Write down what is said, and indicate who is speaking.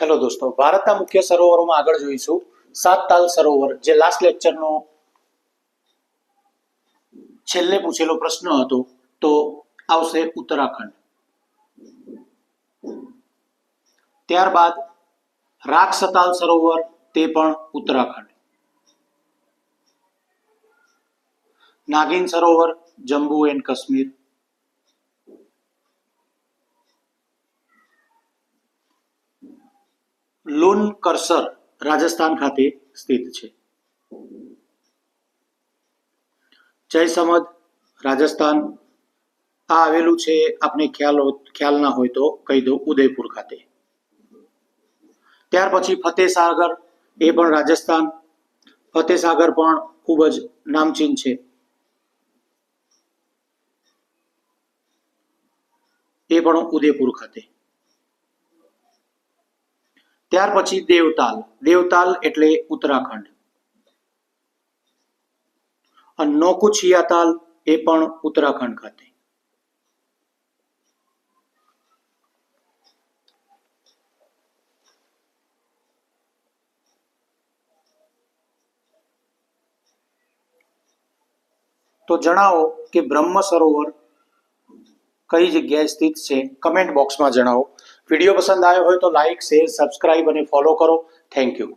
Speaker 1: Hello દોસ્તો, ભારતના મુખ્ય સરોવરોમાં આગળ જોઈશું સાતતાલ સરોવર, જે લાસ્ટ લેક્ચરનો છેલ્લે પૂછેલો પ્રશ્ન હતો. તો આવશે ઉત્તરાખંડ. ત્યારબાદ રાક્ષતાલ સરોવર, તે પણ ઉત્તરાખંડ. નાગિન સરોવર, જમ્મુ એન્ડ કાશ્મીર. લુન કરસર રાજસ્થાન ખાતે સ્થિત છે. જયસમદ રાજસ્થાન. આ આવેલું છે, આપને ખ્યાલ ના હોય તો કહી દો, ઉદયપુર ખાતે. ત્યાર પછી ફતેસાગર, એ પણ રાજસ્થાન. ફતેસાગર પણ ખૂબ જ નામચીન છે. એ પણ ઉદયપુર ખાતે. ત્યાર પછી દેવતાલ. દેવતાલ એટલે ઉત્તરાખંડ. અને નોકુચિયાતાલ, એ પણ ઉત્તરાખંડ ખાતે. તો જણાવો કે બ્રહ્મ સરોવર કઈ જગ્યાએ સ્થિત છે? કમેન્ટ બોક્સમાં જણાવો. વિડીયો પસંદ આવ્યો હોય તો લાઈક, શેર, સબસ્ક્રાઇબ અને ફોલો કરો. Thank you.